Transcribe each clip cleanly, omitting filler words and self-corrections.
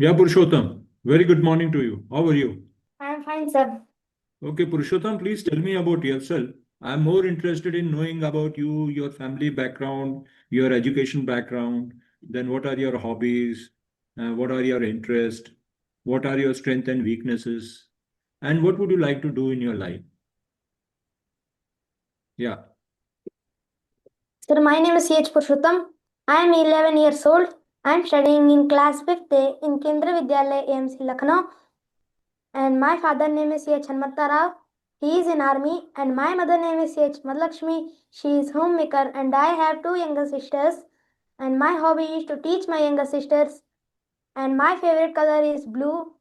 Yeah, Purushottam. Very good morning to you. How are you? I'm fine, sir. Okay, Purushottam, please tell me about yourself. I'm more interested in knowing about you, your family background, your education background, then what are your hobbies, what are your interests, what are your strengths and weaknesses, and what would you like to do in your life? Yeah. Sir, my name is C.H. Purushottam. I am 11 years old. I am studying in class 5th in Kendra Vidyalaya AMC Lucknow. And my father name is C.H. Hanmanta Rao. He is in army. And my mother name is C.H. Madhulakshmi. She is homemaker. And I have two younger sisters. And my hobby is to teach my younger sisters. And my favorite color is blue.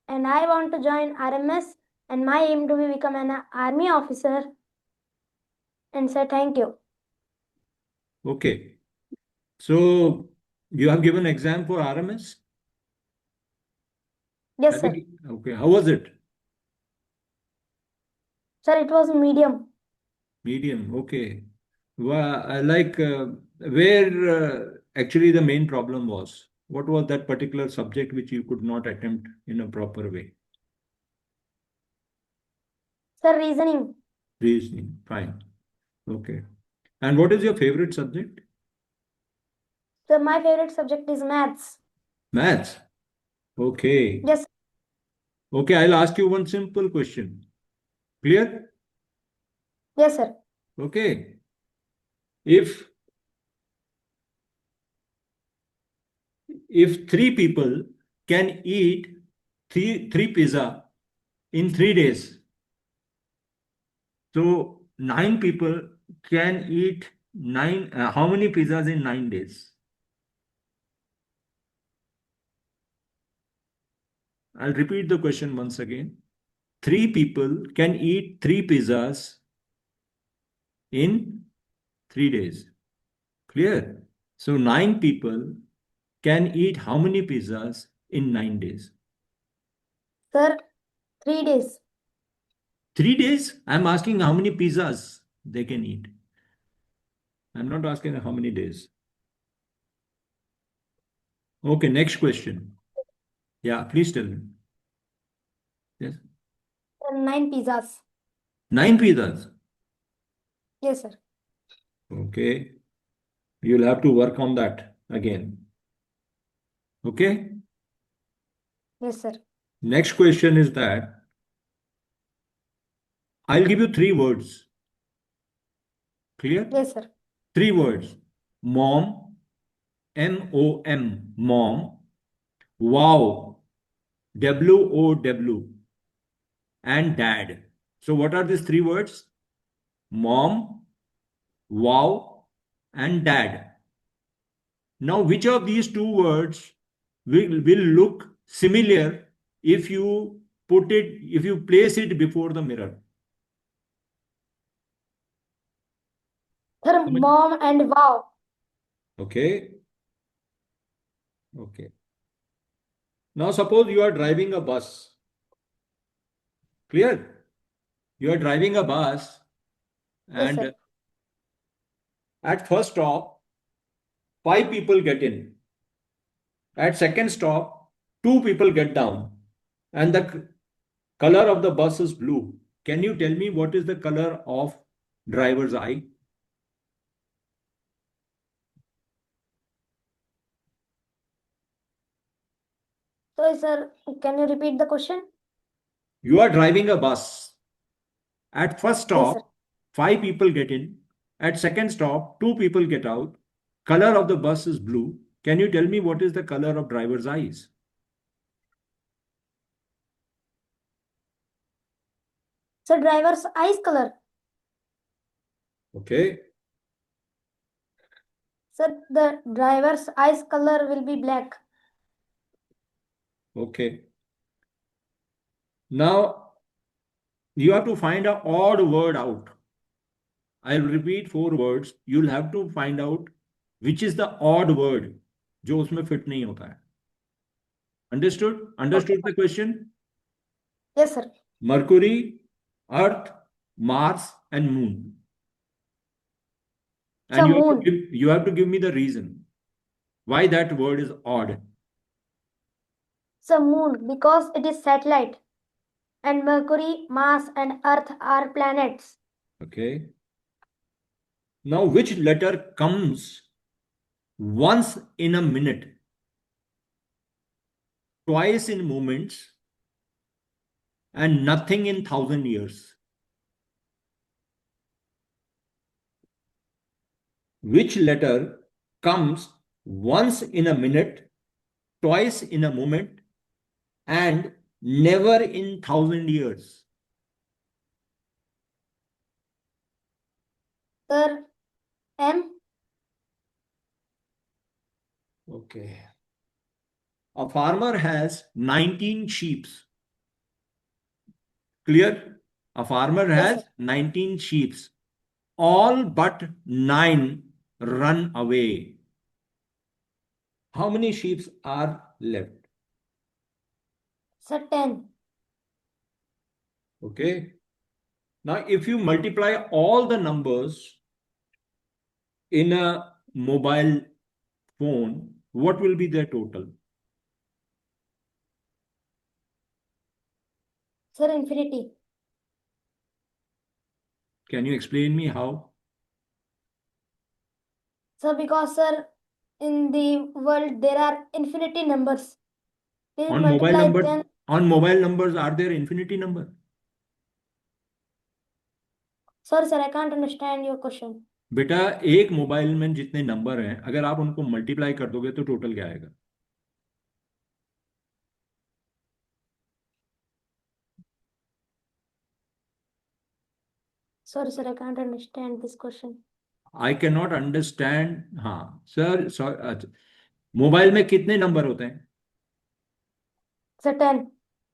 And I want to join RMS. And my aim to be become an army officer. And sir, thank you. Okay. So you have given exam for RMS? Yes, sir. Okay. How was it? Sir, it was medium. Medium. Okay. Well, I like where actually the main problem was. What was that particular subject which you could not attempt in a proper way? Sir, reasoning. Reasoning. Fine. Okay. And what is your favorite subject? Sir, my favorite subject is maths. Maths. Okay. Yes. Okay. I'll ask you one simple question. Clear? Yes, sir. Okay. If three people can eat three pizza in 3 days, so 9 people can eat how many pizzas in 9 days? I'll repeat the question once again. 3 people can eat 3 pizzas in 3 days. Clear? So 9 people can eat how many pizzas in 9 days? Sir, 3 days. 3 days? I'm asking how many pizzas they can eat. I'm not asking how many days. Okay, next question. Yeah, please tell me. Yes. Sir, 9 pizzas. 9 pizzas. Yes, sir. Okay. You'll have to work on that again. Okay. Yes, sir. Next question is that I'll give you 3 words. Clear? Yes, sir. 3 words. Mom, MOM, mom. Wow, WOW, and dad. So, what are these 3 words? Mom, wow, and dad. Now, which of these 2 words will look similar if you place it before the mirror? Sir, mom and wow. Okay. Okay. Now, suppose you are driving a bus. Clear? You are driving a bus, Yes, and sir. at first stop, 5 people get in. At second stop, 2 people get down, and the color of the bus is blue. Can you tell me what is the color of driver's eye? So, sir, can you repeat the question? You are driving a bus. At first Yes, sir. stop, 5 people get in. At second stop, 2 people get out. Color of the bus is blue. Can you tell me what is the color of driver's eyes? Sir, driver's eyes color. Okay. Sir, the driver's eyes color will be black. Okay. Now you have to find an odd word out. I'll repeat 4 words. You'll have to find out which is the odd word जो उसमें fit नहीं होता है. Understood? Understood the question? Yes, sir. Mercury, Earth, Mars, and Moon. So, And moon. you have to give me the reason why that word is odd. So moon because it is satellite, and Mercury, Mars, and Earth are planets. Okay. Now, which letter comes once in a minute, twice in moments, and nothing in 1,000 years? Which letter comes once in a minute, twice in a moment, and never in 1,000 years? Sir, M. Okay. A farmer has 19 sheep. Clear? A farmer Yes, has sir. 19 sheep. All but 9 run away. How many sheep are left? Sir, 10. Okay. Now, if you multiply all the numbers in a mobile phone, what will be their total? Sir, infinity. Can you explain me how? Sir, because, sir, in the world there are infinity numbers. We On mobile multiply number, them. on mobile numbers, are there infinity number? Sorry, sir, I can't understand your question. बेटा, एक mobile में जितने number हैं, अगर आप उनको multiply कर दोगे तो टोटल क्या आएगा? Sorry, sir, I can't understand this question. I can not understand. हाँ सर, सर, मोबाइल में कितने नंबर होते हैं? Sir, 10.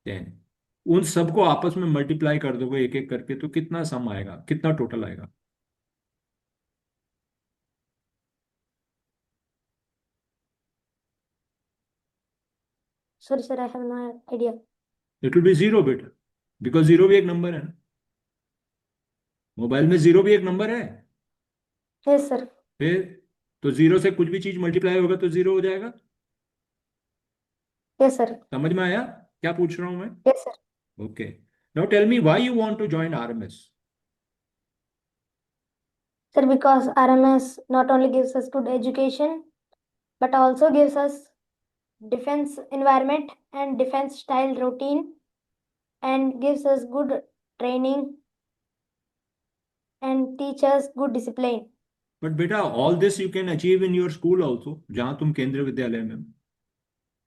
10। उन सबको आपस में मल्टीप्लाई कर दोगे एक एक करके तो कितना सम आएगा, कितना टोटल आएगा? Sorry, sir, I have no idea. It will be zero बेटा, बिकॉज जीरो भी एक नंबर है ना। मोबाइल में जीरो भी एक नंबर है। Yes, sir. फिर तो जीरो से कुछ भी चीज मल्टीप्लाई होगा तो जीरो हो जाएगा। Yes, sir. समझ में आया क्या पूछ रहा हूं मैं? Yes, sir. Okay. Now tell me why you want to join RMS? Sir, because RMS not only gives us good education, but also gives us defense environment and defense style routine and gives us good training and teach us good discipline. But बेटा, all this you can achieve in your school also, जहां तुम केंद्रीय विद्यालय में हो।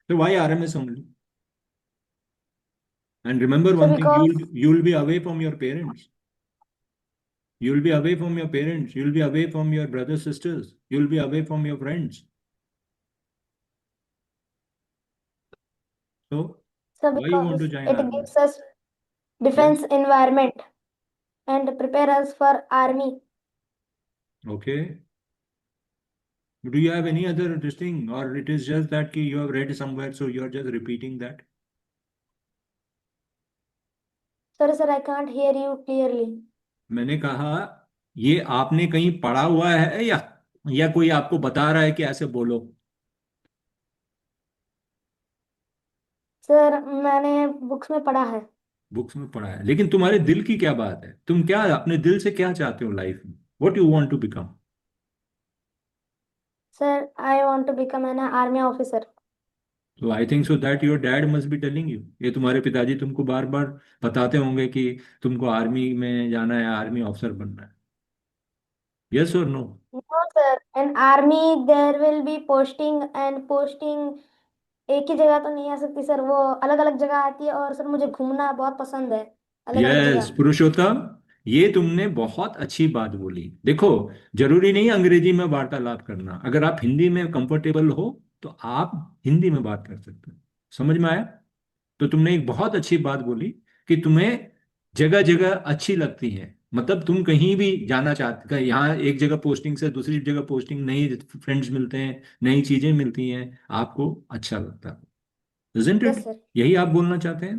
तो why RMS only? And remember So one thing, because you'll be away from your parents. You'll be away from your parents. You'll be away from your brothers, sisters. You'll be away from your friends. So, so why you want to because join it army? gives us Yes. defense environment and prepare us for army. Okay. Do you have any other this thing, or it is just that you have read somewhere, so you are just repeating that? Sorry, sir, I can't hear you clearly. मैंने कहा, ये आपने कहीं पढ़ा हुआ है या कोई आपको बता रहा है कि ऐसे बोलो? सर, मैंने बुक्स में पढ़ा है। बुक्स में पढ़ा है, लेकिन तुम्हारे दिल की क्या बात है? तुम क्या अपने दिल से क्या चाहते हो लाइफ में? What you want to become? Sir, I want to become an army officer. तो I think so that your dad must be telling you, ये तुम्हारे पिताजी तुमको बार बार बताते होंगे कि तुमको आर्मी में जाना है, आर्मी ऑफिसर बनना है। यस और no? No sir, in army there will be posting and posting एक ही जगह तो नहीं आ सकती सर, वो अलग अलग जगह आती है और सर मुझे घूमना बहुत पसंद है, अलग अलग यस जगह। पुरुषोत्तम, ये तुमने बहुत अच्छी बात बोली। देखो, जरूरी नहीं अंग्रेजी में वार्तालाप करना, अगर आप हिंदी में कंफर्टेबल हो तो आप हिंदी में बात कर सकते हो। समझ में आया? तो तुमने एक बहुत अच्छी बात बोली कि तुम्हें जगह जगह अच्छी लगती है, मतलब तुम कहीं भी जाना चाहते, यहाँ एक जगह पोस्टिंग से दूसरी जगह पोस्टिंग, नई फ्रेंड्स मिलते हैं, नई चीजें मिलती हैं, आपको अच्छा लगता है। Isn't yes it? सर। यही आप बोलना चाहते हैं?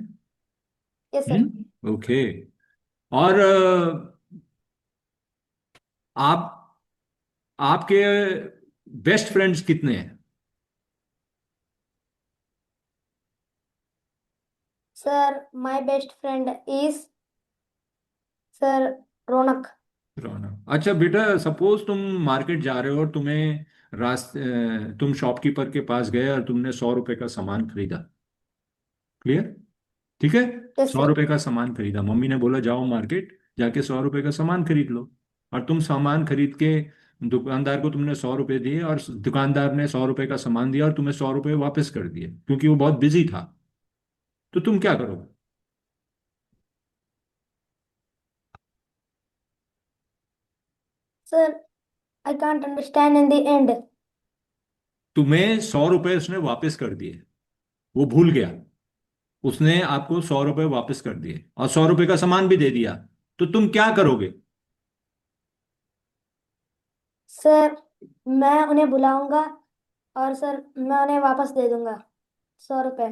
Yes sir. ओके। और आप आपके बेस्ट फ्रेंड्स कितने हैं? Sir, my best friend is Sir Ronak. रौनक। अच्छा बेटा, सपोज तुम मार्केट जा रहे हो और तुम शॉपकीपर के पास गए और तुमने 100 रुपए का सामान खरीदा। क्लियर? ठीक है। Yes, सौ sir. रुपए का सामान खरीदा, मम्मी ने बोला जाओ मार्केट जाके 100 रुपए का सामान खरीद लो। और तुम सामान खरीद के दुकानदार को तुमने 100 रुपए दिए और दुकानदार ने 100 रुपए का सामान दिया और तुम्हें 100 रुपए वापस कर दिए क्योंकि वो बहुत बिजी था। तो तुम क्या करोगे? Sir, I can't understand in the end. तुम्हें 100 रुपए उसने वापस कर दिए, वो भूल गया, उसने आपको 100 रुपए वापस कर दिए और 100 रुपए का सामान भी दे दिया। तो तुम क्या करोगे? सर, मैं उन्हें बुलाऊंगा और सर मैं उन्हें वापस दे दूंगा 100 रुपए।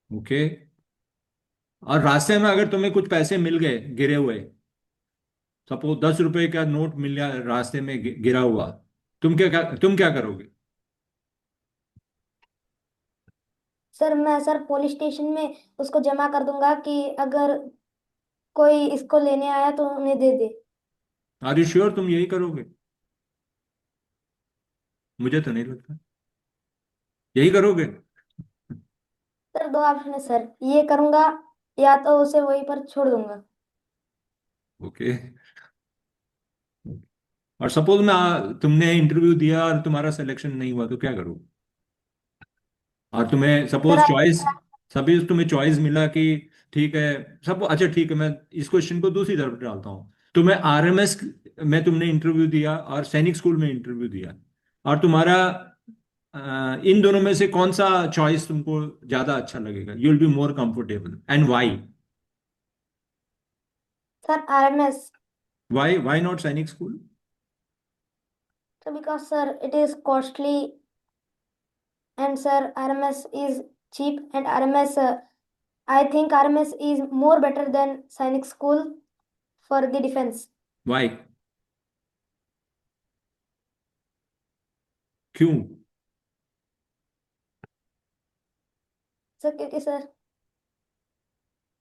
ओके। और रास्ते में अगर तुम्हें कुछ पैसे मिल गए गिरे हुए, सपोज 10 रुपए का नोट मिल गया रास्ते में गिरा हुआ, तुम क्या करोगे? सर मैं सर पुलिस स्टेशन में उसको जमा कर दूंगा कि अगर कोई इसको लेने आया तो उन्हें दे दे। आर यू श्योर तुम यही करोगे? मुझे तो नहीं लगता यही करोगे। सर दो ऑप्शन है सर, ये करूंगा या तो उसे वहीं पर छोड़ दूंगा। ओके। और सपोज तुमने इंटरव्यू दिया और तुम्हारा सिलेक्शन नहीं हुआ तो क्या करोगे? और तुम्हें सर सपोज चॉइस, सभी तुम्हें चॉइस मिला कि ठीक है, सब अच्छा ठीक है, मैं इस क्वेश्चन को दूसरी तरफ डालता हूँ। तुम्हें आरएमएस में तुमने इंटरव्यू दिया और सैनिक स्कूल में इंटरव्यू दिया, और तुम्हारा इन दोनों में से कौन सा चॉइस तुमको ज्यादा अच्छा लगेगा, you will be more comfortable and why? Sir RMS. Why not सैनिक school? So because sir it is costly and sir RMS is cheap and RMS I think RMS is more better than Sainik School for the defense. Why? क्यों? Sir क्योंकि sir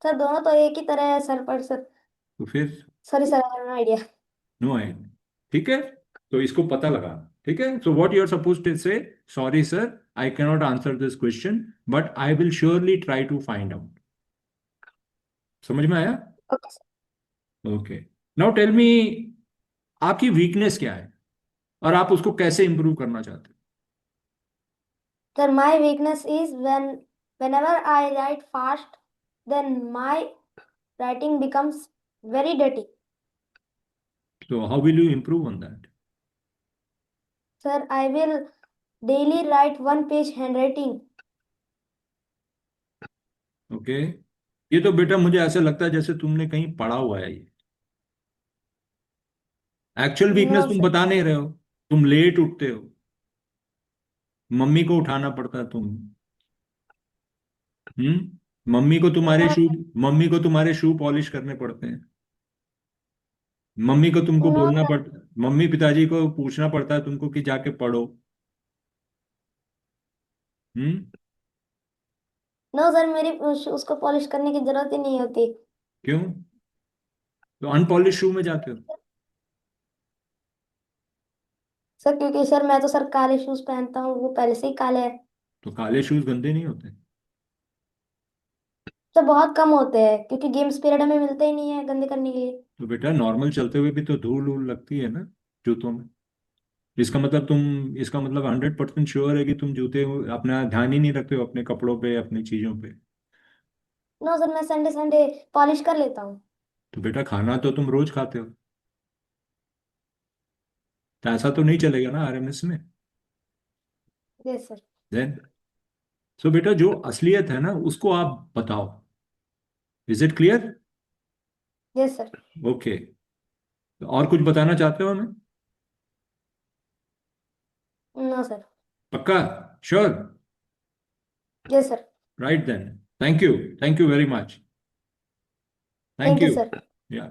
दोनों तो एक ही तरह है sir, पर sir तो फिर sorry sir I no idea. No है। ठीक है, तो इसको पता लगा। ठीक है, so what you are suppose to say, sorry sir I cannot answer this question but I will surely try to find out. समझ में आया? Okay okay. Now tell me, आपकी वीकनेस क्या है और आप उसको कैसे इंप्रूव करना चाहते sir my weakness is whenever I write fast then my writing becomes very dirty. हो? तो how will you improve on that? Sir I will daily write one page handwriting. Okay. ये तो बेटा मुझे ऐसा लगता है जैसे तुमने कहीं पढ़ा हुआ है ये। एक्चुअल वीकनेस No तुम sir. बता नहीं रहे हो। तुम लेट उठते हो, मम्मी को उठाना पड़ता है तुम। मम्मी को तुम्हारे No शू sir. मम्मी को तुम्हारे शू पॉलिश करने पड़ते हैं। मम्मी को तुमको No बोलना sir. पड़ता, मम्मी पिताजी को पूछना पड़ता है तुमको कि जाके पढ़ो। हम्म। नो सर मेरी उसको पॉलिश करने की जरूरत ही नहीं होती। क्यों? तो अनपॉलिश शू में जाते हो। सर क्योंकि सर मैं तो सर काले शूज पहनता हूँ, वो पहले से ही काले हैं। तो काले शूज गंदे नहीं होते? सर बहुत कम होते हैं क्योंकि गेम्स पीरियड में मिलते ही नहीं है गंदे करने के लिए। तो बेटा नॉर्मल चलते हुए भी तो धूल वूल लगती है ना जूतों में। इसका मतलब 100% श्योर है कि तुम जूते अपना ध्यान ही नहीं रखते हो अपने कपड़ों पे, अपनी चीजों पे। नो सर मैं संडे संडे पॉलिश कर लेता हूँ। तो बेटा खाना तो तुम रोज खाते हो, तो ऐसा तो नहीं चलेगा ना आरएमएस में। Yes sir. देन, सो बेटा जो असलियत है ना उसको आप बताओ। Is it clear? Yes sir. Okay. और कुछ बताना चाहते हो हमें? No sir. पक्का? Sure? Yes sir. Right then, thank you very much. Thank thank you you. Sir. या